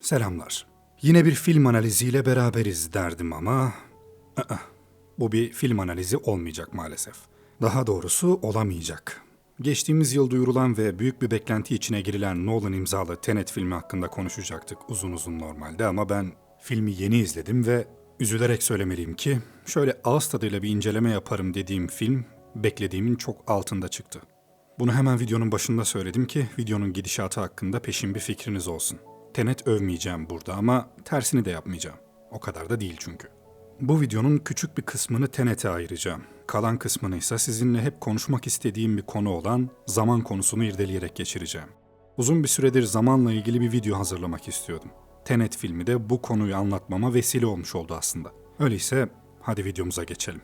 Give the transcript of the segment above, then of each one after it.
Selamlar. Yine bir film analiziyle beraberiz derdim ama bu bir film analizi olmayacak maalesef. Daha doğrusu olamayacak. Geçtiğimiz yıl duyurulan ve büyük bir beklenti içine girilen Nolan imzalı Tenet filmi hakkında konuşacaktık uzun uzun normalde ama ben filmi yeni izledim ve üzülerek söylemeliyim ki şöyle ağız tadıyla bir inceleme yaparım dediğim film beklediğimin çok altında çıktı. Bunu hemen videonun başında söyledim ki videonun gidişatı hakkında peşin bir fikriniz olsun. Tenet övmeyeceğim burada ama tersini de yapmayacağım. O kadar da değil çünkü. Bu videonun küçük bir kısmını Tenet'e ayıracağım. Kalan kısmını ise sizinle hep konuşmak istediğim bir konu olan zaman konusunu irdeleyerek geçireceğim. Uzun bir süredir zamanla ilgili bir video hazırlamak istiyordum. Tenet filmi de bu konuyu anlatmama vesile olmuş oldu aslında. Öyleyse hadi videomuza geçelim.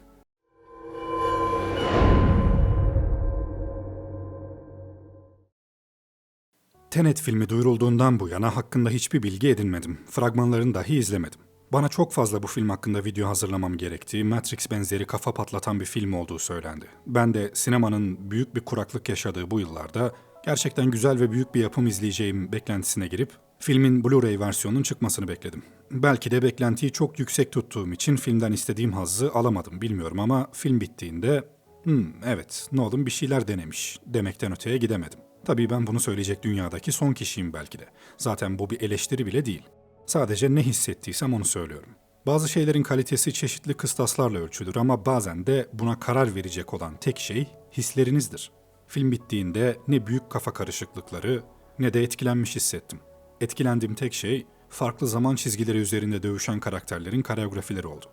Tenet filmi duyurulduğundan bu yana hakkında hiçbir bilgi edinmedim. Fragmanlarını dahi izlemedim. Bana çok fazla bu film hakkında video hazırlamam gerektiği, Matrix benzeri kafa patlatan bir film olduğu söylendi. Ben de sinemanın büyük bir kuraklık yaşadığı bu yıllarda gerçekten güzel ve büyük bir yapım izleyeceğim beklentisine girip filmin Blu-ray versiyonunun çıkmasını bekledim. Belki de beklentiyi çok yüksek tuttuğum için filmden istediğim hazzı alamadım bilmiyorum ama film bittiğinde evet Nolan bir şeyler denemiş demekten öteye gidemedim. Tabii ben bunu söyleyecek dünyadaki son kişiyim belki de. Zaten bu bir eleştiri bile değil. Sadece ne hissettiysem onu söylüyorum. Bazı şeylerin kalitesi çeşitli kıstaslarla ölçülür ama bazen de buna karar verecek olan tek şey hislerinizdir. Film bittiğinde ne büyük kafa karışıklıkları ne de etkilenmiş hissettim. Etkilendiğim tek şey farklı zaman çizgileri üzerinde dövüşen karakterlerin koreografileri oldu.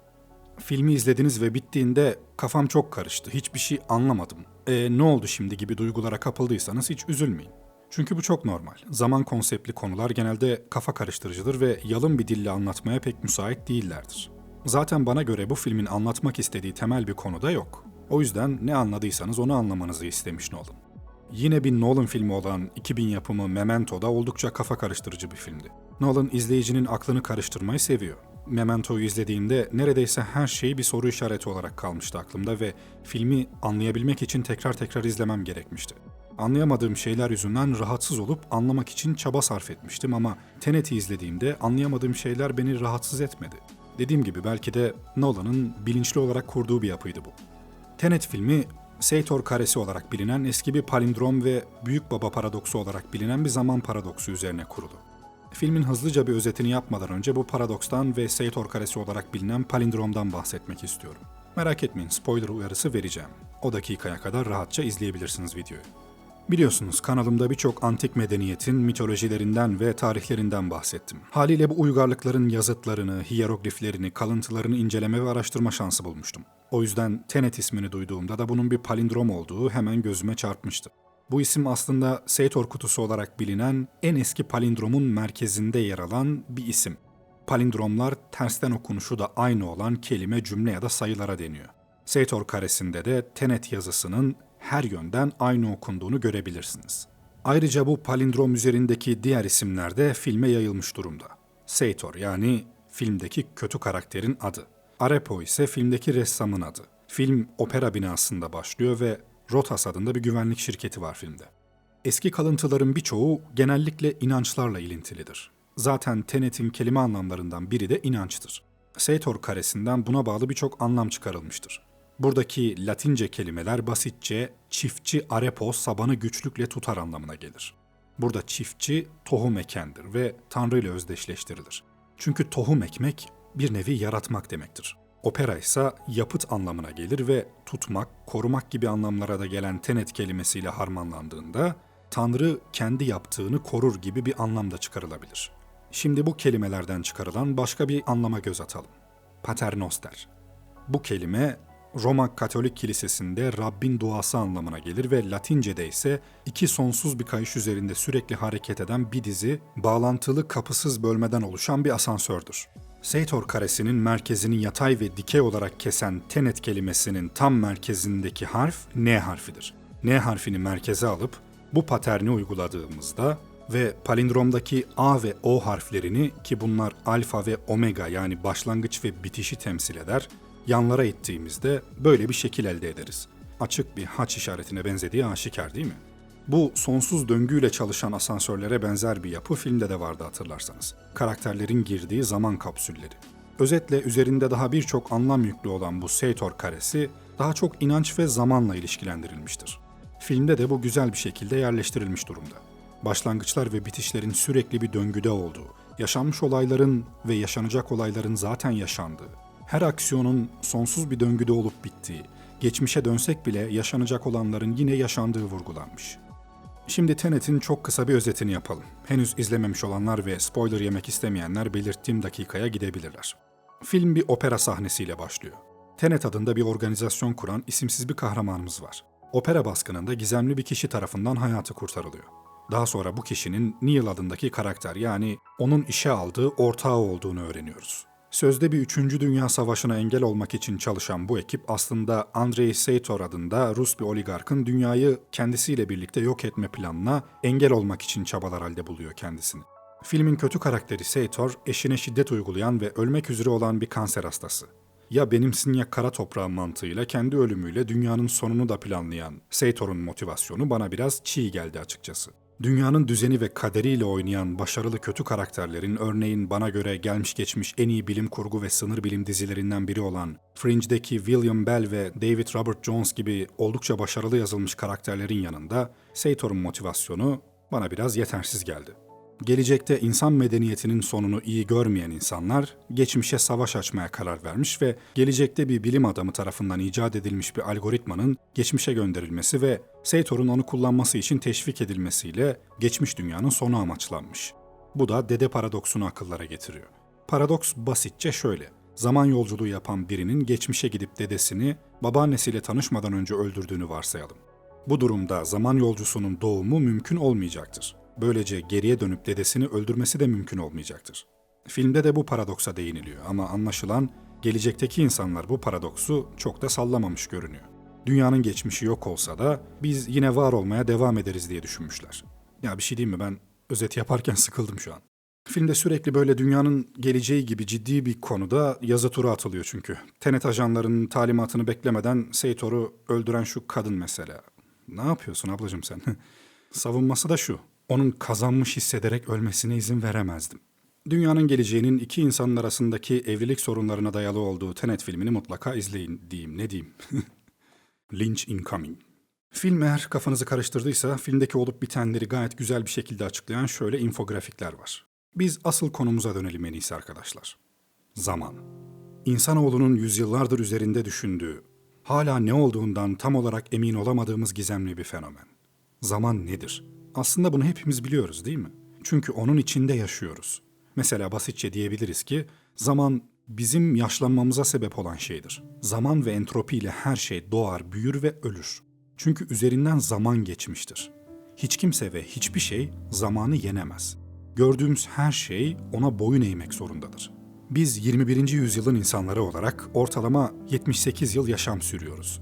Filmi izlediniz ve bittiğinde kafam çok karıştı, hiçbir şey anlamadım. Ne oldu şimdi gibi duygulara kapıldıysanız hiç üzülmeyin. Çünkü bu çok normal. Zaman konseptli konular genelde kafa karıştırıcıdır ve yalın bir dille anlatmaya pek müsait değillerdir. Zaten bana göre bu filmin anlatmak istediği temel bir konu da yok. O yüzden ne anladıysanız onu anlamanızı istemiş Nolan. Yine bir Nolan filmi olan 2000 yapımı Memento da oldukça kafa karıştırıcı bir filmdi. Nolan izleyicinin aklını karıştırmayı seviyor. Memento'yu izlediğimde neredeyse her şey bir soru işareti olarak kalmıştı aklımda ve filmi anlayabilmek için tekrar izlemem gerekmişti. Anlayamadığım şeyler yüzünden rahatsız olup anlamak için çaba sarf etmiştim ama Tenet'i izlediğimde anlayamadığım şeyler beni rahatsız etmedi. Dediğim gibi belki de Nolan'ın bilinçli olarak kurduğu bir yapıydı bu. Tenet filmi, Sator karesi olarak bilinen eski bir palindrom ve büyük baba paradoksu olarak bilinen bir zaman paradoksu üzerine kurulu. Filmin hızlıca bir özetini yapmadan önce bu paradokstan ve Sator karesi olarak bilinen palindromdan bahsetmek istiyorum. Merak etmeyin, spoiler uyarısı vereceğim. O dakikaya kadar rahatça izleyebilirsiniz videoyu. Biliyorsunuz kanalımda birçok antik medeniyetin mitolojilerinden ve tarihlerinden bahsettim. Haliyle bu uygarlıkların yazıtlarını, hiyerogliflerini, kalıntılarını inceleme ve araştırma şansı bulmuştum. O yüzden Tenet ismini duyduğumda da bunun bir palindrom olduğu hemen gözüme çarpmıştı. Bu isim aslında Sator kutusu olarak bilinen en eski palindromun merkezinde yer alan bir isim. Palindromlar tersten okunuşu da aynı olan kelime, cümle ya da sayılara deniyor. Sator karesinde de Tenet yazısının her yönden aynı okunduğunu görebilirsiniz. Ayrıca bu palindrom üzerindeki diğer isimler de filme yayılmış durumda. Sator yani filmdeki kötü karakterin adı. Arepo ise filmdeki ressamın adı. Film opera binasında başlıyor ve Rotas adında bir güvenlik şirketi var filmde. Eski kalıntıların birçoğu genellikle inançlarla ilintilidir. Zaten Tenet'in kelime anlamlarından biri de inançtır. Sator karesinden buna bağlı birçok anlam çıkarılmıştır. Buradaki Latince kelimeler basitçe çiftçi arepos sabanı güçlükle tutar anlamına gelir. Burada çiftçi tohum ekendir ve Tanrı ile özdeşleştirilir. Çünkü tohum ekmek bir nevi yaratmak demektir. Opera ise yapıt anlamına gelir ve tutmak, korumak gibi anlamlara da gelen tenet kelimesiyle harmanlandığında Tanrı kendi yaptığını korur gibi bir anlam da çıkarılabilir. Şimdi bu kelimelerden çıkarılan başka bir anlama göz atalım. Paternoster. Bu kelime Roma Katolik Kilisesi'nde Rabbin duası anlamına gelir ve Latince'de ise iki sonsuz bir kayış üzerinde sürekli hareket eden bir dizi bağlantılı kapısız bölmeden oluşan bir asansördür. Sator karesinin merkezini yatay ve dikey olarak kesen tenet kelimesinin tam merkezindeki harf N harfidir. N harfini merkeze alıp bu paterni uyguladığımızda ve palindromdaki A ve O harflerini ki bunlar alfa ve omega yani başlangıç ve bitişi temsil eder, yanlara ittiğimizde böyle bir şekil elde ederiz. Açık bir haç işaretine benzediği aşikar değil mi? Bu sonsuz döngüyle çalışan asansörlere benzer bir yapı filmde de vardı hatırlarsanız. Karakterlerin girdiği zaman kapsülleri. Özetle üzerinde daha birçok anlam yüklü olan bu Sator karesi daha çok inanç ve zamanla ilişkilendirilmiştir. Filmde de bu güzel bir şekilde yerleştirilmiş durumda. Başlangıçlar ve bitişlerin sürekli bir döngüde olduğu, yaşanmış olayların ve yaşanacak olayların zaten yaşandığı, her aksiyonun sonsuz bir döngüde olup bittiği, geçmişe dönsek bile yaşanacak olanların yine yaşandığı vurgulanmış. Şimdi Tenet'in çok kısa bir özetini yapalım. Henüz izlememiş olanlar ve spoiler yemek istemeyenler belirttiğim dakikaya gidebilirler. Film bir opera sahnesiyle başlıyor. Tenet adında bir organizasyon kuran isimsiz bir kahramanımız var. Opera baskınında gizemli bir kişi tarafından hayatı kurtarılıyor. Daha sonra bu kişinin Neil adındaki karakter, yani onun işe aldığı ortağı olduğunu öğreniyoruz. Sözde bir 3. Dünya Savaşı'na engel olmak için çalışan bu ekip aslında Andrei Sator adında Rus bir oligarkın dünyayı kendisiyle birlikte yok etme planına engel olmak için çabalar halde buluyor kendisini. Filmin kötü karakteri Sator, eşine şiddet uygulayan ve ölmek üzere olan bir kanser hastası. Ya benimsin ya kara toprağın mantığıyla kendi ölümüyle dünyanın sonunu da planlayan Sator'un motivasyonu bana biraz çiğ geldi açıkçası. Dünyanın düzeni ve kaderiyle oynayan başarılı kötü karakterlerin, örneğin bana göre gelmiş geçmiş en iyi bilim kurgu ve sınır bilim dizilerinden biri olan Fringe'deki William Bell ve David Robert Jones gibi oldukça başarılı yazılmış karakterlerin yanında Sator'un motivasyonu bana biraz yetersiz geldi. Gelecekte insan medeniyetinin sonunu iyi görmeyen insanlar geçmişe savaş açmaya karar vermiş ve gelecekte bir bilim adamı tarafından icat edilmiş bir algoritmanın geçmişe gönderilmesi ve Sator'un onu kullanması için teşvik edilmesiyle geçmiş dünyanın sonu amaçlanmış. Bu da dede paradoksunu akıllara getiriyor. Paradoks basitçe şöyle: zaman yolculuğu yapan birinin geçmişe gidip dedesini babaannesiyle tanışmadan önce öldürdüğünü varsayalım. Bu durumda zaman yolcusunun doğumu mümkün olmayacaktır. Böylece geriye dönüp dedesini öldürmesi de mümkün olmayacaktır. Filmde de bu paradoksa değiniliyor ama anlaşılan gelecekteki insanlar bu paradoksu çok da sallamamış görünüyor. Dünyanın geçmişi yok olsa da biz yine var olmaya devam ederiz diye düşünmüşler. Ya bir şey diyeyim mi, ben özet yaparken sıkıldım şu an. Filmde sürekli böyle dünyanın geleceği gibi ciddi bir konuda yazı turu atılıyor çünkü. Tenet ajanlarının talimatını beklemeden Sator'u öldüren şu kadın mesela. Ne yapıyorsun ablacığım sen? Savunması da şu: onun kazanmış hissederek ölmesine izin veremezdim. Dünyanın geleceğinin iki insanın arasındaki evlilik sorunlarına dayalı olduğu Tenet filmini mutlaka izleyin diyeyim, ne diyeyim. Lynch incoming. Film eğer kafanızı karıştırdıysa filmdeki olup bitenleri gayet güzel bir şekilde açıklayan şöyle infografikler var. Biz asıl konumuza dönelim en iyisi arkadaşlar. Zaman. İnsanoğlunun yüzyıllardır üzerinde düşündüğü, hala ne olduğundan tam olarak emin olamadığımız gizemli bir fenomen. Zaman nedir? Aslında bunu hepimiz biliyoruz değil mi? Çünkü onun içinde yaşıyoruz. Mesela basitçe diyebiliriz ki zaman bizim yaşlanmamıza sebep olan şeydir. Zaman ve entropi ile her şey doğar, büyür ve ölür. Çünkü üzerinden zaman geçmiştir. Hiç kimse ve hiçbir şey zamanı yenemez. Gördüğümüz her şey ona boyun eğmek zorundadır. Biz 21. yüzyılın insanları olarak ortalama 78 yıl yaşam sürüyoruz.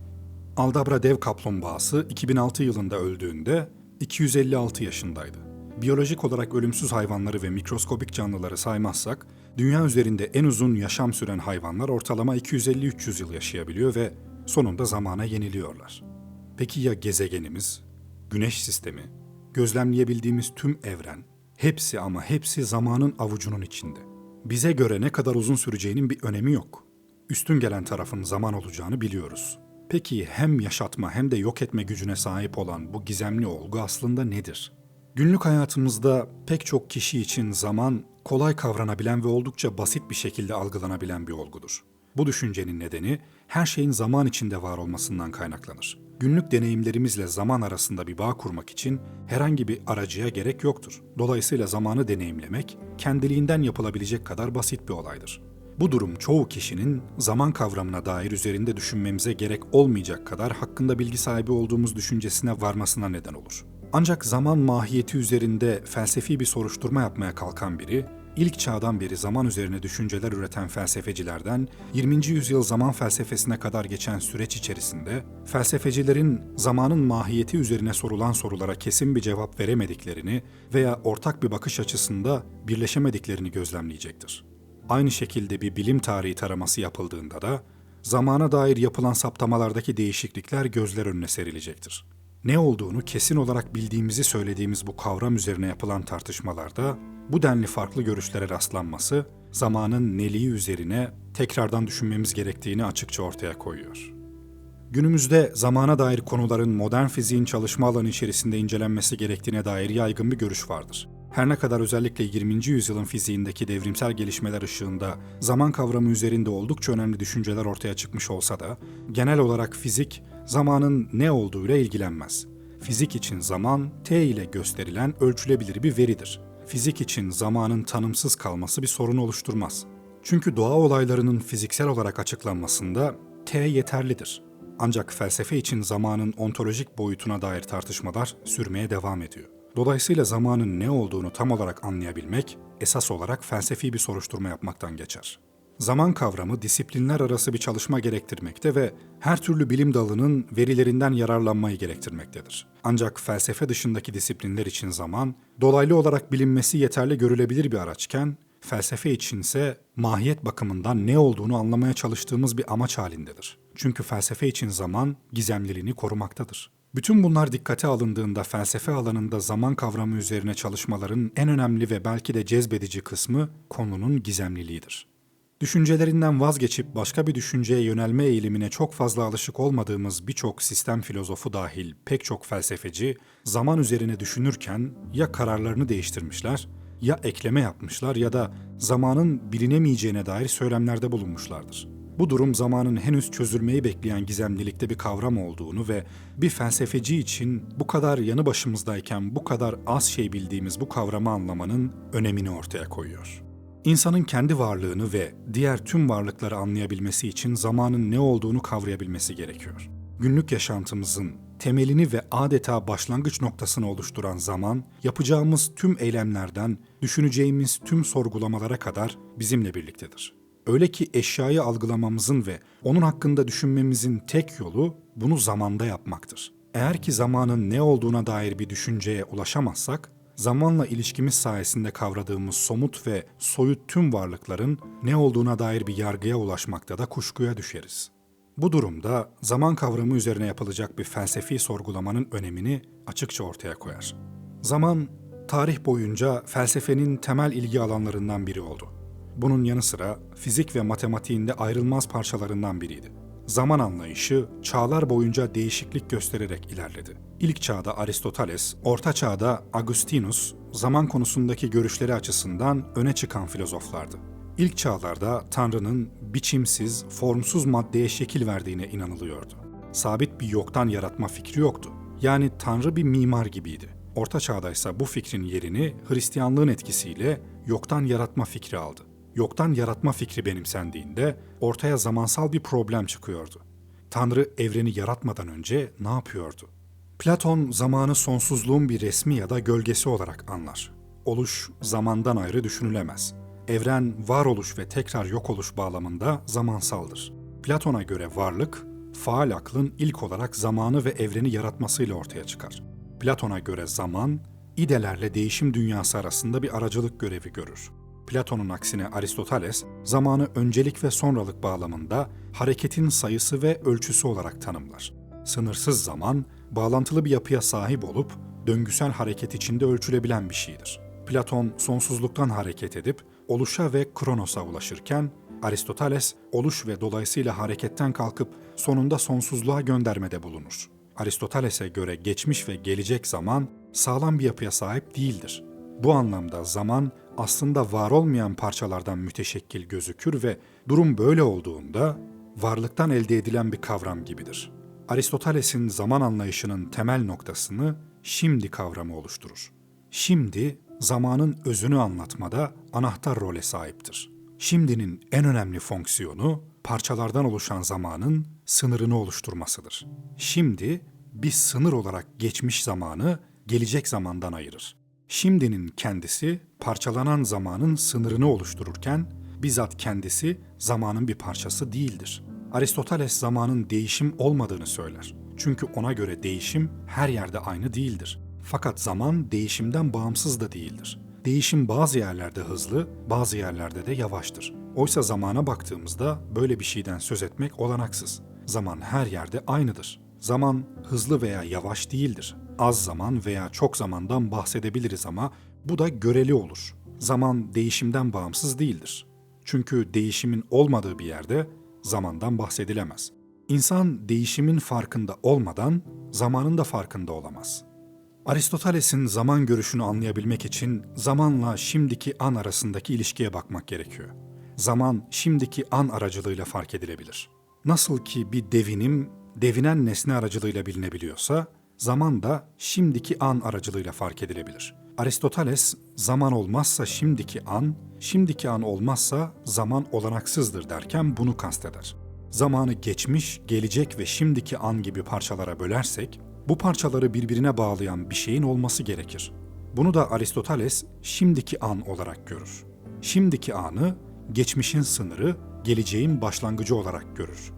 Aldabra dev kaplumbağası 2006 yılında öldüğünde 256 yaşındaydı. Biyolojik olarak ölümsüz hayvanları ve mikroskobik canlıları saymazsak, dünya üzerinde en uzun yaşam süren hayvanlar ortalama 250-300 yıl yaşayabiliyor ve sonunda zamana yeniliyorlar. Peki ya gezegenimiz, güneş sistemi, gözlemleyebildiğimiz tüm evren, hepsi ama hepsi zamanın avucunun içinde. Bize göre ne kadar uzun süreceğinin bir önemi yok. Üstün gelen tarafın zaman olacağını biliyoruz. Peki hem yaşatma hem de yok etme gücüne sahip olan bu gizemli olgu aslında nedir? Günlük hayatımızda pek çok kişi için zaman kolay kavranabilen ve oldukça basit bir şekilde algılanabilen bir olgudur. Bu düşüncenin nedeni her şeyin zaman içinde var olmasından kaynaklanır. Günlük deneyimlerimizle zaman arasında bir bağ kurmak için herhangi bir aracıya gerek yoktur. Dolayısıyla zamanı deneyimlemek kendiliğinden yapılabilecek kadar basit bir olaydır. Bu durum çoğu kişinin zaman kavramına dair üzerinde düşünmemize gerek olmayacak kadar hakkında bilgi sahibi olduğumuz düşüncesine varmasına neden olur. Ancak zaman mahiyeti üzerinde felsefi bir soruşturma yapmaya kalkan biri, ilk çağdan beri zaman üzerine düşünceler üreten felsefecilerden 20. yüzyıl zaman felsefesine kadar geçen süreç içerisinde felsefecilerin zamanın mahiyeti üzerine sorulan sorulara kesin bir cevap veremediklerini veya ortak bir bakış açısında birleşemediklerini gözlemleyecektir. Aynı şekilde bir bilim tarihi taraması yapıldığında da zamana dair yapılan saptamalardaki değişiklikler gözler önüne serilecektir. Ne olduğunu kesin olarak bildiğimizi söylediğimiz bu kavram üzerine yapılan tartışmalarda bu denli farklı görüşlere rastlanması, zamanın neliği üzerine tekrardan düşünmemiz gerektiğini açıkça ortaya koyuyor. Günümüzde zamana dair konuların modern fiziğin çalışma alanı içerisinde incelenmesi gerektiğine dair yaygın bir görüş vardır. Her ne kadar özellikle 20. yüzyılın fiziğindeki devrimsel gelişmeler ışığında zaman kavramı üzerinde oldukça önemli düşünceler ortaya çıkmış olsa da, genel olarak fizik, zamanın ne olduğuyla ilgilenmez. Fizik için zaman, t ile gösterilen ölçülebilir bir veridir. Fizik için zamanın tanımsız kalması bir sorun oluşturmaz. Çünkü doğa olaylarının fiziksel olarak açıklanmasında t yeterlidir. Ancak felsefe için zamanın ontolojik boyutuna dair tartışmalar sürmeye devam ediyor. Dolayısıyla zamanın ne olduğunu tam olarak anlayabilmek, esas olarak felsefi bir soruşturma yapmaktan geçer. Zaman kavramı disiplinler arası bir çalışma gerektirmekte ve her türlü bilim dalının verilerinden yararlanmayı gerektirmektedir. Ancak felsefe dışındaki disiplinler için zaman, dolaylı olarak bilinmesi yeterli görülebilir bir araçken, felsefe içinse mahiyet bakımından ne olduğunu anlamaya çalıştığımız bir amaç halindedir. Çünkü felsefe için zaman gizemliliğini korumaktadır. Bütün bunlar dikkate alındığında felsefe alanında zaman kavramı üzerine çalışmaların en önemli ve belki de cezbedici kısmı konunun gizemliliğidir. Düşüncelerinden vazgeçip başka bir düşünceye yönelme eğilimine çok fazla alışık olmadığımız birçok sistem filozofu dahil pek çok felsefeci zaman üzerine düşünürken ya kararlarını değiştirmişler, ya ekleme yapmışlar ya da zamanın bilinemeyeceğine dair söylemlerde bulunmuşlardır. Bu durum zamanın henüz çözülmeyi bekleyen gizemlilikte bir kavram olduğunu ve bir felsefeci için bu kadar yanı başımızdayken bu kadar az şey bildiğimiz bu kavramı anlamanın önemini ortaya koyuyor. İnsanın kendi varlığını ve diğer tüm varlıkları anlayabilmesi için zamanın ne olduğunu kavrayabilmesi gerekiyor. Günlük yaşantımızın temelini ve adeta başlangıç noktasını oluşturan zaman, yapacağımız tüm eylemlerden düşüneceğimiz tüm sorgulamalara kadar bizimle birliktedir. Öyle ki eşyayı algılamamızın ve onun hakkında düşünmemizin tek yolu bunu zamanda yapmaktır. Eğer ki zamanın ne olduğuna dair bir düşünceye ulaşamazsak, zamanla ilişkimiz sayesinde kavradığımız somut ve soyut tüm varlıkların ne olduğuna dair bir yargıya ulaşmakta da kuşkuya düşeriz. Bu durumda zaman kavramı üzerine yapılacak bir felsefi sorgulamanın önemini açıkça ortaya koyar. Zaman, tarih boyunca felsefenin temel ilgi alanlarından biri oldu. Bunun yanı sıra fizik ve matematiğin de ayrılmaz parçalarından biriydi. Zaman anlayışı çağlar boyunca değişiklik göstererek ilerledi. İlk çağda Aristoteles, Orta Çağda Augustinus, zaman konusundaki görüşleri açısından öne çıkan filozoflardı. İlk çağlarda Tanrı'nın biçimsiz, formsuz maddeye şekil verdiğine inanılıyordu. Sabit bir yoktan yaratma fikri yoktu. Yani Tanrı bir mimar gibiydi. Orta Çağ'da ise bu fikrin yerini Hristiyanlığın etkisiyle yoktan yaratma fikri aldı. Yoktan yaratma fikri benimsendiğinde ortaya zamansal bir problem çıkıyordu. Tanrı evreni yaratmadan önce ne yapıyordu? Platon zamanı sonsuzluğun bir resmi ya da gölgesi olarak anlar. Oluş zamandan ayrı düşünülemez. Evren varoluş ve tekrar yok oluş bağlamında zamansaldır. Platon'a göre varlık, faal aklın ilk olarak zamanı ve evreni yaratmasıyla ortaya çıkar. Platon'a göre zaman, idelerle değişim dünyası arasında bir aracılık görevi görür. Platon'un aksine Aristoteles, zamanı öncelik ve sonralık bağlamında hareketin sayısı ve ölçüsü olarak tanımlar. Sınırsız zaman, bağlantılı bir yapıya sahip olup döngüsel hareket içinde ölçülebilen bir şeydir. Platon sonsuzluktan hareket edip oluşa ve kronosa ulaşırken, Aristoteles oluş ve dolayısıyla hareketten kalkıp sonunda sonsuzluğa göndermede bulunur. Aristoteles'e göre geçmiş ve gelecek zaman sağlam bir yapıya sahip değildir. Bu anlamda zaman aslında var olmayan parçalardan müteşekkil gözükür ve durum böyle olduğunda varlıktan elde edilen bir kavram gibidir. Aristoteles'in zaman anlayışının temel noktasını şimdi kavramı oluşturur. Şimdi zamanın özünü anlatmada anahtar role sahiptir. Şimdinin en önemli fonksiyonu parçalardan oluşan zamanın sınırını oluşturmasıdır. Şimdi bir sınır olarak geçmiş zamanı gelecek zamandan ayırır. Şimdinin kendisi parçalanan zamanın sınırını oluştururken bizzat kendisi zamanın bir parçası değildir. Aristoteles zamanın değişim olmadığını söyler. Çünkü ona göre değişim her yerde aynı değildir. Fakat zaman değişimden bağımsız da değildir. Değişim bazı yerlerde hızlı, bazı yerlerde de yavaştır. Oysa zamana baktığımızda böyle bir şeyden söz etmek olanaksız. Zaman her yerde aynıdır. Zaman hızlı veya yavaş değildir. Az zaman veya çok zamandan bahsedebiliriz ama bu da göreli olur. Zaman değişimden bağımsız değildir. Çünkü değişimin olmadığı bir yerde zamandan bahsedilemez. İnsan değişimin farkında olmadan zamanın da farkında olamaz. Aristoteles'in zaman görüşünü anlayabilmek için zamanla şimdiki an arasındaki ilişkiye bakmak gerekiyor. Zaman şimdiki an aracılığıyla fark edilebilir. Nasıl ki bir devinim devinen nesne aracılığıyla bilinebiliyorsa, zaman da şimdiki an aracılığıyla fark edilebilir. Aristoteles, zaman olmazsa şimdiki an olmazsa zaman olanaksızdır derken bunu kasteder. Zamanı geçmiş, gelecek ve şimdiki an gibi parçalara bölersek, bu parçaları birbirine bağlayan bir şeyin olması gerekir. Bunu da Aristoteles şimdiki an olarak görür. Şimdiki anı, geçmişin sınırı, geleceğin başlangıcı olarak görür.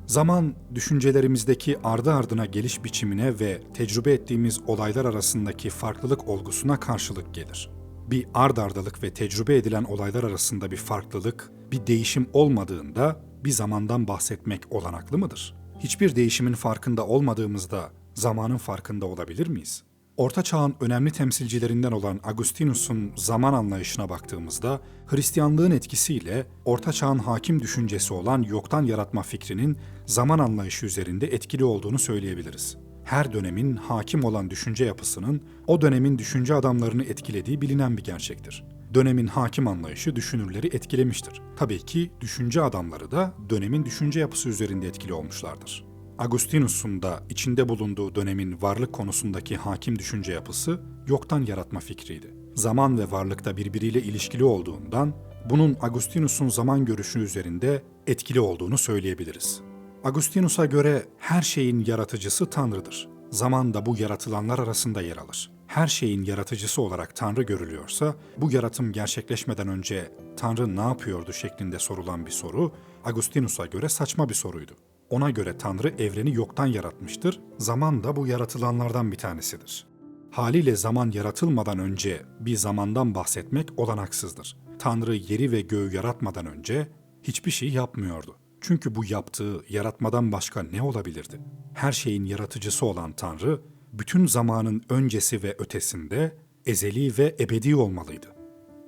Zaman, düşüncelerimizdeki ardı ardına geliş biçimine ve tecrübe ettiğimiz olaylar arasındaki farklılık olgusuna karşılık gelir. Bir ard ardalık ve tecrübe edilen olaylar arasında bir farklılık, bir değişim olmadığında bir zamandan bahsetmek olanaklı mıdır? Hiçbir değişimin farkında olmadığımızda zamanın farkında olabilir miyiz? Orta Çağ'ın önemli temsilcilerinden olan Agustinus'un zaman anlayışına baktığımızda, Hristiyanlığın etkisiyle Orta Çağ'ın hakim düşüncesi olan yoktan yaratma fikrinin zaman anlayışı üzerinde etkili olduğunu söyleyebiliriz. Her dönemin hakim olan düşünce yapısının o dönemin düşünce adamlarını etkilediği bilinen bir gerçektir. Dönemin hakim anlayışı düşünürleri etkilemiştir. Tabii ki düşünce adamları da dönemin düşünce yapısı üzerinde etkili olmuşlardır. Agustinus'un da içinde bulunduğu dönemin varlık konusundaki hakim düşünce yapısı yoktan yaratma fikriydi. Zaman ve varlık da birbiriyle ilişkili olduğundan bunun Agustinus'un zaman görüşü üzerinde etkili olduğunu söyleyebiliriz. Agustinus'a göre her şeyin yaratıcısı Tanrı'dır. Zaman da bu yaratılanlar arasında yer alır. Her şeyin yaratıcısı olarak Tanrı görülüyorsa, bu yaratım gerçekleşmeden önce Tanrı ne yapıyordu şeklinde sorulan bir soru, Agustinus'a göre saçma bir soruydu. Ona göre Tanrı evreni yoktan yaratmıştır, zaman da bu yaratılanlardan bir tanesidir. Haliyle zaman yaratılmadan önce bir zamandan bahsetmek olanaksızdır. Tanrı yeri ve göğü yaratmadan önce hiçbir şey yapmıyordu. Çünkü bu yaptığı yaratmadan başka ne olabilirdi? Her şeyin yaratıcısı olan Tanrı, bütün zamanın öncesi ve ötesinde ezeli ve ebedi olmalıydı.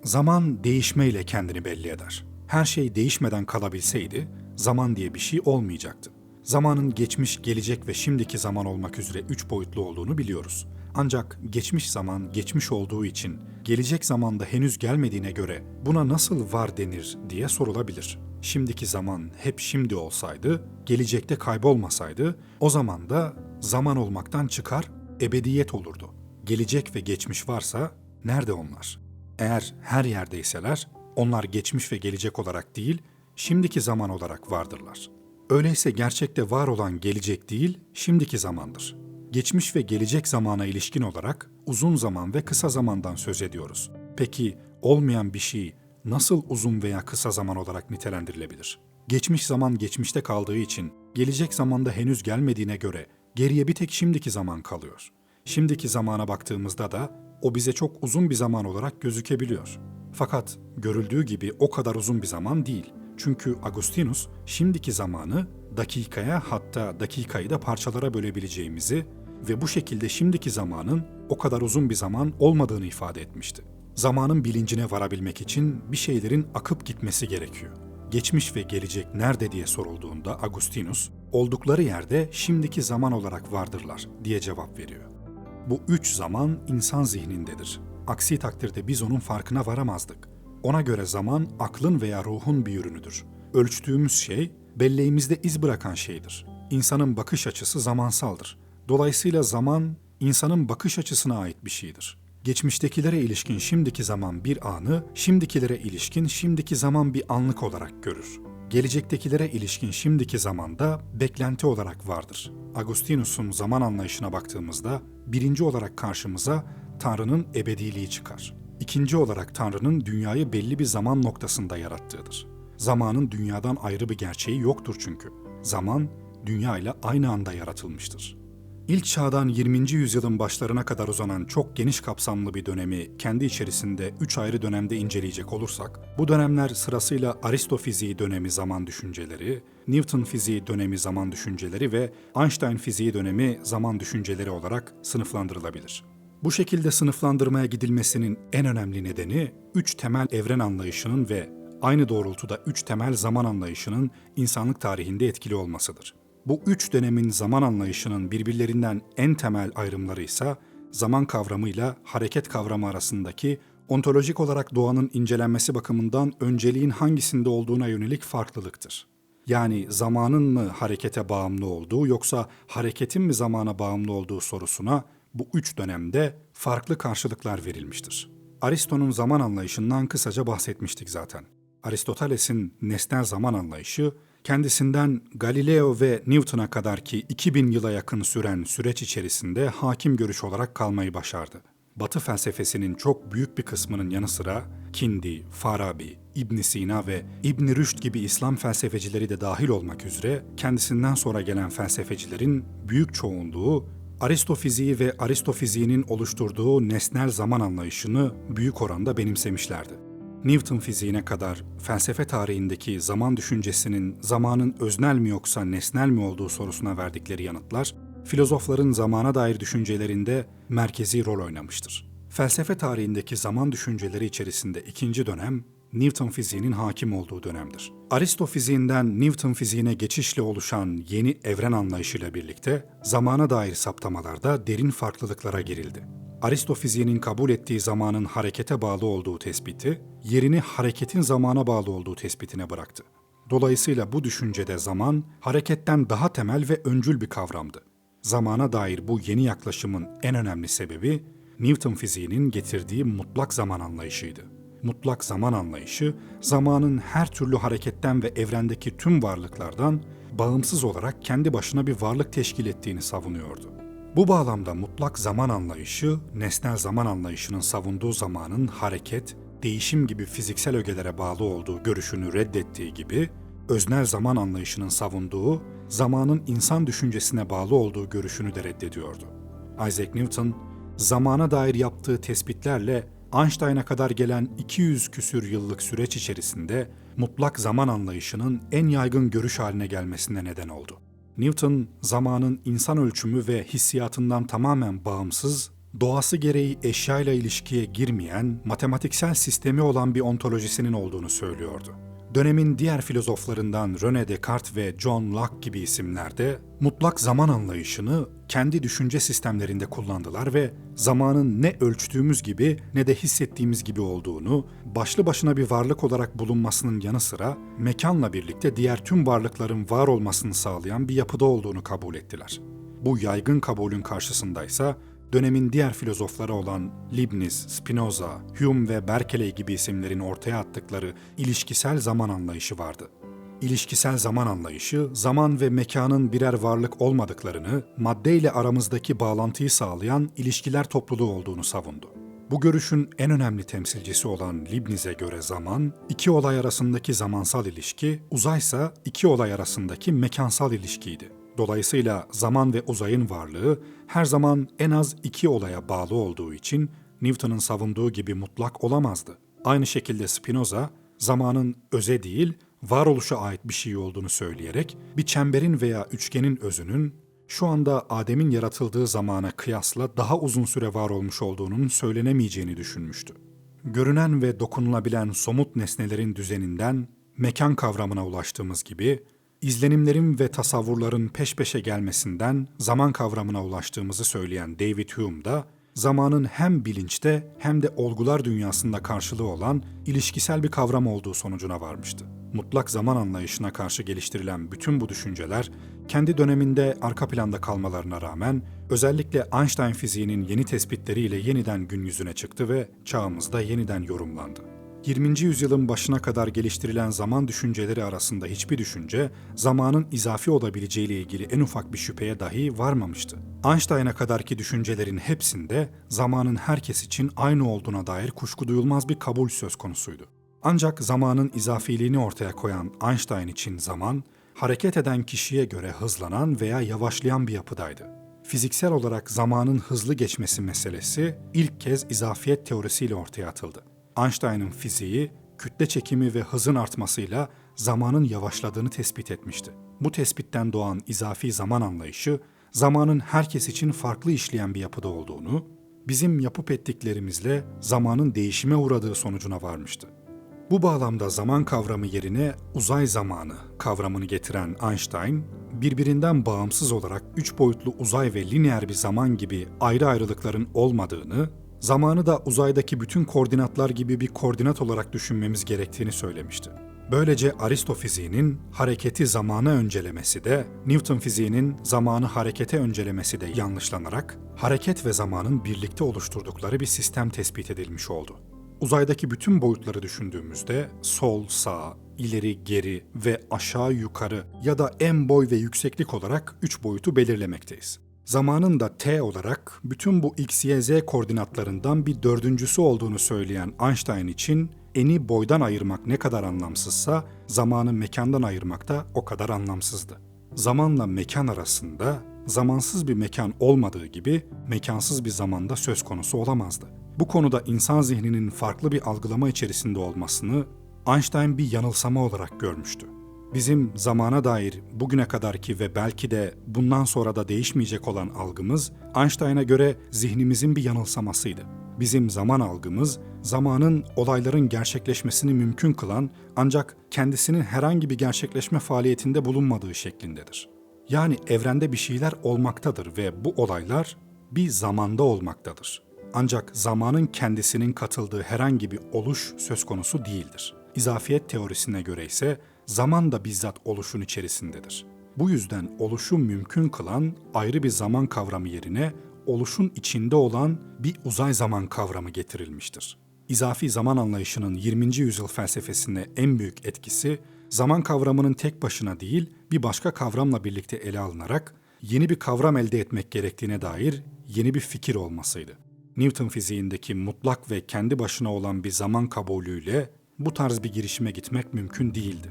Zaman değişmeyle kendini belli eder. Her şey değişmeden kalabilseydi, zaman diye bir şey olmayacaktı. Zamanın geçmiş, gelecek ve şimdiki zaman olmak üzere 3 boyutlu olduğunu biliyoruz. Ancak geçmiş zaman geçmiş olduğu için gelecek zamanda henüz gelmediğine göre buna nasıl var denir diye sorulabilir. Şimdiki zaman hep şimdi olsaydı, gelecekte kaybolmasaydı, o zaman da zaman olmaktan çıkar, ebediyet olurdu. Gelecek ve geçmiş varsa nerede onlar? Eğer her yerdeyseler, onlar geçmiş ve gelecek olarak değil, şimdiki zaman olarak vardırlar. Öyleyse gerçekte var olan gelecek değil, şimdiki zamandır. Geçmiş ve gelecek zamana ilişkin olarak uzun zaman ve kısa zamandan söz ediyoruz. Peki olmayan bir şey nasıl uzun veya kısa zaman olarak nitelendirilebilir? Geçmiş zaman geçmişte kaldığı için gelecek zamanda henüz gelmediğine göre geriye bir tek şimdiki zaman kalıyor. Şimdiki zamana baktığımızda da o bize çok uzun bir zaman olarak gözükebiliyor. Fakat görüldüğü gibi o kadar uzun bir zaman değil. Çünkü Agustinus şimdiki zamanı dakikaya, hatta dakikayı da parçalara bölebileceğimizi ve bu şekilde şimdiki zamanın o kadar uzun bir zaman olmadığını ifade etmişti. Zamanın bilincine varabilmek için bir şeylerin akıp gitmesi gerekiyor. Geçmiş ve gelecek nerede diye sorulduğunda Agustinus, oldukları yerde şimdiki zaman olarak vardırlar diye cevap veriyor. Bu 3 zaman insan zihnindedir. Aksi takdirde biz onun farkına varamazdık. Ona göre zaman aklın veya ruhun bir ürünüdür. Ölçtüğümüz şey, belleğimizde iz bırakan şeydir. İnsanın bakış açısı zamansaldır. Dolayısıyla zaman, insanın bakış açısına ait bir şeydir. Geçmiştekilere ilişkin şimdiki zaman bir anı, şimdikilere ilişkin şimdiki zaman bir anlık olarak görür. Gelecektekilere ilişkin şimdiki zamanda beklenti olarak vardır. Agustinus'un zaman anlayışına baktığımızda, birinci olarak karşımıza Tanrı'nın ebediliği çıkar. İkinci olarak Tanrı'nın dünyayı belli bir zaman noktasında yarattığıdır. Zamanın dünyadan ayrı bir gerçeği yoktur çünkü. Zaman, dünya ile aynı anda yaratılmıştır. İlk çağdan 20. yüzyılın başlarına kadar uzanan çok geniş kapsamlı bir dönemi kendi içerisinde 3 ayrı dönemde inceleyecek olursak, bu dönemler sırasıyla Aristofiziği dönemi zaman düşünceleri, Newton fiziği dönemi zaman düşünceleri ve Einstein fiziği dönemi zaman düşünceleri olarak sınıflandırılabilir. Bu şekilde sınıflandırmaya gidilmesinin en önemli nedeni 3 temel evren anlayışının ve aynı doğrultuda 3 temel zaman anlayışının insanlık tarihinde etkili olmasıdır. Bu 3 dönemin zaman anlayışının birbirlerinden en temel ayrımları ise zaman kavramıyla hareket kavramı arasındaki ontolojik olarak doğanın incelenmesi bakımından önceliğin hangisinde olduğuna yönelik farklılıktır. Yani zamanın mı harekete bağımlı olduğu yoksa hareketin mi zamana bağımlı olduğu sorusuna bu 3 dönemde farklı karşılıklar verilmiştir. Aristo'nun zaman anlayışından kısaca bahsetmiştik zaten. Aristoteles'in nesnel zaman anlayışı, kendisinden Galileo ve Newton'a kadar ki 2000 yıla yakın süren süreç içerisinde hakim görüş olarak kalmayı başardı. Batı felsefesinin çok büyük bir kısmının yanı sıra Kindi, Farabi, İbn Sina ve İbn Rüşd gibi İslam felsefecileri de dahil olmak üzere kendisinden sonra gelen felsefecilerin büyük çoğunluğu Aristofiziği ve Aristofiziğinin oluşturduğu nesnel zaman anlayışını büyük oranda benimsemişlerdi. Newton fiziğine kadar felsefe tarihindeki zaman düşüncesinin zamanın öznel mi yoksa nesnel mi olduğu sorusuna verdikleri yanıtlar, filozofların zamana dair düşüncelerinde merkezi rol oynamıştır. Felsefe tarihindeki zaman düşünceleri içerisinde ikinci dönem, Newton fiziğinin hakim olduğu dönemdir. Aristo fiziğinden Newton fiziğine geçişle oluşan yeni evren anlayışıyla birlikte zamana dair saptamalarda derin farklılıklara girildi. Aristo fiziğinin kabul ettiği zamanın harekete bağlı olduğu tespiti, yerini hareketin zamana bağlı olduğu tespitine bıraktı. Dolayısıyla bu düşüncede zaman, hareketten daha temel ve öncül bir kavramdı. Zamana dair bu yeni yaklaşımın en önemli sebebi, Newton fiziğinin getirdiği mutlak zaman anlayışıydı. Mutlak zaman anlayışı, zamanın her türlü hareketten ve evrendeki tüm varlıklardan bağımsız olarak kendi başına bir varlık teşkil ettiğini savunuyordu. Bu bağlamda mutlak zaman anlayışı, nesnel zaman anlayışının savunduğu zamanın hareket, değişim gibi fiziksel ögelere bağlı olduğu görüşünü reddettiği gibi, öznel zaman anlayışının savunduğu, zamanın insan düşüncesine bağlı olduğu görüşünü de reddediyordu. Isaac Newton, zamana dair yaptığı tespitlerle Einstein'a kadar gelen 200 küsür yıllık süreç içerisinde mutlak zaman anlayışının en yaygın görüş haline gelmesine neden oldu. Newton, zamanın insan ölçümü ve hissiyatından tamamen bağımsız, doğası gereği eşyayla ilişkiye girmeyen, matematiksel sistemi olan bir ontolojisinin olduğunu söylüyordu. Dönemin diğer filozoflarından René Descartes ve John Locke gibi isimler de mutlak zaman anlayışını kendi düşünce sistemlerinde kullandılar ve zamanın ne ölçtüğümüz gibi ne de hissettiğimiz gibi olduğunu, başlı başına bir varlık olarak bulunmasının yanı sıra mekanla birlikte diğer tüm varlıkların var olmasını sağlayan bir yapıda olduğunu kabul ettiler. Bu yaygın kabulün karşısındaysa dönemin diğer filozofları olan Leibniz, Spinoza, Hume ve Berkeley gibi isimlerin ortaya attıkları ilişkisel zaman anlayışı vardı. İlişkisel zaman anlayışı, zaman ve mekanın birer varlık olmadıklarını, maddeyle aramızdaki bağlantıyı sağlayan ilişkiler topluluğu olduğunu savundu. Bu görüşün en önemli temsilcisi olan Leibniz'e göre zaman, iki olay arasındaki zamansal ilişki, uzaysa iki olay arasındaki mekansal ilişkiydi. Dolayısıyla zaman ve uzayın varlığı her zaman en az iki olaya bağlı olduğu için Newton'un savunduğu gibi mutlak olamazdı. Aynı şekilde Spinoza, zamanın öze değil, varoluşa ait bir şey olduğunu söyleyerek bir çemberin veya üçgenin özünün şu anda Adem'in yaratıldığı zamana kıyasla daha uzun süre var olmuş olduğunun söylenemeyeceğini düşünmüştü. Görünen ve dokunulabilen somut nesnelerin düzeninden mekan kavramına ulaştığımız gibi, İzlenimlerin ve tasavvurların peş peşe gelmesinden zaman kavramına ulaştığımızı söyleyen David Hume da, zamanın hem bilinçte hem de olgular dünyasında karşılığı olan ilişkisel bir kavram olduğu sonucuna varmıştı. Mutlak zaman anlayışına karşı geliştirilen bütün bu düşünceler, kendi döneminde arka planda kalmalarına rağmen, özellikle Einstein fiziğinin yeni tespitleriyle yeniden gün yüzüne çıktı ve çağımızda yeniden yorumlandı. 20. yüzyılın başına kadar geliştirilen zaman düşünceleri arasında hiçbir düşünce, zamanın izafi olabileceğiyle ilgili en ufak bir şüpheye dahi varmamıştı. Einstein'a kadarki düşüncelerin hepsinde zamanın herkes için aynı olduğuna dair kuşku duyulmaz bir kabul söz konusuydu. Ancak zamanın izafiliğini ortaya koyan Einstein için zaman, hareket eden kişiye göre hızlanan veya yavaşlayan bir yapıdaydı. fiziksel olarak zamanın hızlı geçmesi meselesi ilk kez izafiyet teorisiyle ortaya atıldı. Einstein'ın fiziği, kütle çekimi ve hızın artmasıyla zamanın yavaşladığını tespit etmişti. Bu tespitten doğan izafi zaman anlayışı, zamanın herkes için farklı işleyen bir yapıda olduğunu, bizim yapıp ettiklerimizle zamanın değişime uğradığı sonucuna varmıştı. Bu bağlamda zaman kavramı yerine uzay zamanı kavramını getiren Einstein, birbirinden bağımsız olarak üç boyutlu uzay ve lineer bir zaman gibi ayrı ayrılıkların olmadığını, zamanı da uzaydaki bütün koordinatlar gibi bir koordinat olarak düşünmemiz gerektiğini söylemişti. Böylece Aristo fiziğinin hareketi zamana öncelemesi de, Newton fiziğinin zamanı harekete öncelemesi de yanlışlanarak, hareket ve zamanın birlikte oluşturdukları bir sistem tespit edilmiş oldu. Uzaydaki bütün boyutları düşündüğümüzde sol, sağ, ileri, geri ve aşağı, yukarı ya da en boy ve yükseklik olarak 3 boyutu belirlemekteyiz. Zamanın da t olarak bütün bu x, y, z koordinatlarından bir dördüncüsü olduğunu söyleyen Einstein için eni boydan ayırmak ne kadar anlamsızsa zamanı mekandan ayırmak da o kadar anlamsızdı. Zamanla mekan arasında zamansız bir mekan olmadığı gibi mekansız bir zamanda söz konusu olamazdı. Bu konuda insan zihninin farklı bir algılama içerisinde olmasını Einstein bir yanılsama olarak görmüştü. Bizim zamana dair bugüne kadarki ve belki de bundan sonra da değişmeyecek olan algımız Einstein'a göre zihnimizin bir yanılsamasıydı. Bizim zaman algımız zamanın olayların gerçekleşmesini mümkün kılan ancak kendisinin herhangi bir gerçekleşme faaliyetinde bulunmadığı şeklindedir. Yani evrende bir şeyler olmaktadır ve bu olaylar bir zamanda olmaktadır. Ancak zamanın kendisinin katıldığı herhangi bir oluş söz konusu değildir. İzafiyet teorisine göre ise zaman da bizzat oluşun içerisindedir. Bu yüzden oluşu mümkün kılan ayrı bir zaman kavramı yerine oluşun içinde olan bir uzay zaman kavramı getirilmiştir. İzafi zaman anlayışının 20. yüzyıl felsefesine en büyük etkisi, zaman kavramının tek başına değil, bir başka kavramla birlikte ele alınarak yeni bir kavram elde etmek gerektiğine dair yeni bir fikir olmasıydı. Newton fiziğindeki mutlak ve kendi başına olan bir zaman kabulüyle bu tarz bir girişime gitmek mümkün değildi.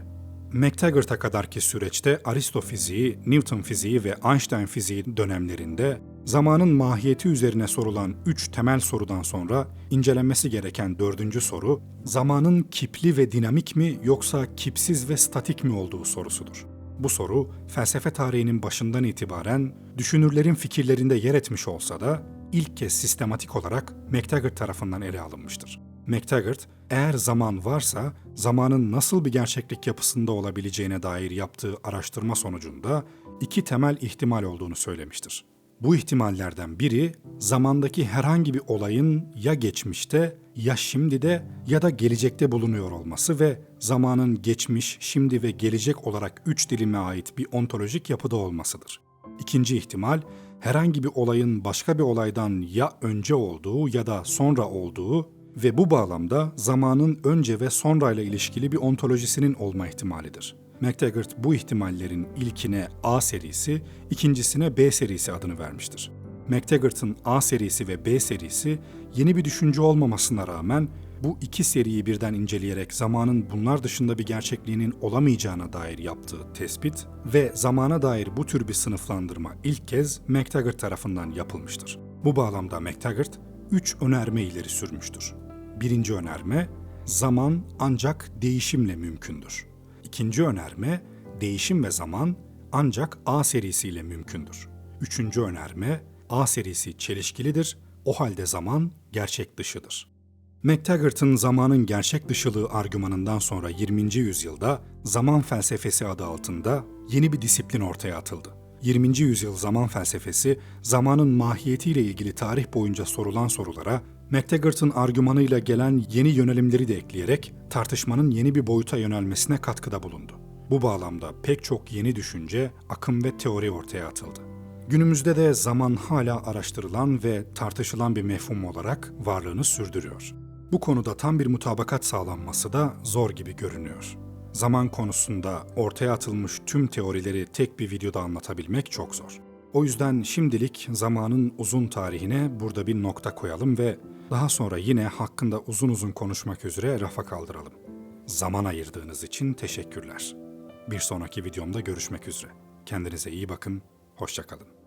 McTaggart'a kadarki süreçte Aristo fiziği, Newton fiziği ve Einstein fiziği dönemlerinde zamanın mahiyeti üzerine sorulan 3 temel sorudan sonra incelenmesi gereken 4. soru, zamanın kipli ve dinamik mi yoksa kipsiz ve statik mi olduğu sorusudur. Bu soru, felsefe tarihinin başından itibaren düşünürlerin fikirlerinde yer etmiş olsa da ilk kez sistematik olarak McTaggart tarafından ele alınmıştır. McTaggart, eğer zaman varsa zamanın nasıl bir gerçeklik yapısında olabileceğine dair yaptığı araştırma sonucunda 2 temel ihtimal olduğunu söylemiştir. Bu ihtimallerden biri, zamandaki herhangi bir olayın ya geçmişte, ya şimdide ya da gelecekte bulunuyor olması ve zamanın geçmiş, şimdi ve gelecek olarak 3 dilime ait bir ontolojik yapıda olmasıdır. İkinci ihtimal, herhangi bir olayın başka bir olaydan ya önce olduğu ya da sonra olduğu ve bu bağlamda zamanın önce ve sonrayla ilişkili bir ontolojisinin olma ihtimalidir. McTaggart bu ihtimallerin ilkine A serisi, ikincisine B serisi adını vermiştir. McTaggart'ın A serisi ve B serisi yeni bir düşünce olmamasına rağmen bu iki seriyi birden inceleyerek zamanın bunlar dışında bir gerçekliğinin olamayacağına dair yaptığı tespit ve zamana dair bu tür bir sınıflandırma ilk kez McTaggart tarafından yapılmıştır. Bu bağlamda McTaggart 3 önerme ileri sürmüştür. Birinci önerme, zaman ancak değişimle mümkündür. İkinci önerme, değişim ve zaman ancak A serisiyle mümkündür. Üçüncü önerme, A serisi çelişkilidir, o halde zaman gerçek dışıdır. McTaggart'ın zamanın gerçek dışılığı argümanından sonra 20. yüzyılda zaman felsefesi adı altında yeni bir disiplin ortaya atıldı. 20. yüzyıl zaman felsefesi, zamanın mahiyetiyle ilgili tarih boyunca sorulan sorulara McTaggart'ın argümanıyla gelen yeni yönelimleri de ekleyerek tartışmanın yeni bir boyuta yönelmesine katkıda bulundu. Bu bağlamda pek çok yeni düşünce, akım ve teori ortaya atıldı. Günümüzde de zaman hala araştırılan ve tartışılan bir mefhum olarak varlığını sürdürüyor. Bu konuda tam bir mutabakat sağlanması da zor gibi görünüyor. Zaman konusunda ortaya atılmış tüm teorileri tek bir videoda anlatabilmek çok zor. O yüzden şimdilik zamanın uzun tarihine burada bir nokta koyalım ve daha sonra yine hakkında uzun uzun konuşmak üzere rafa kaldıralım. Zaman ayırdığınız için teşekkürler. Bir sonraki videomda görüşmek üzere. Kendinize iyi bakın, hoşça kalın.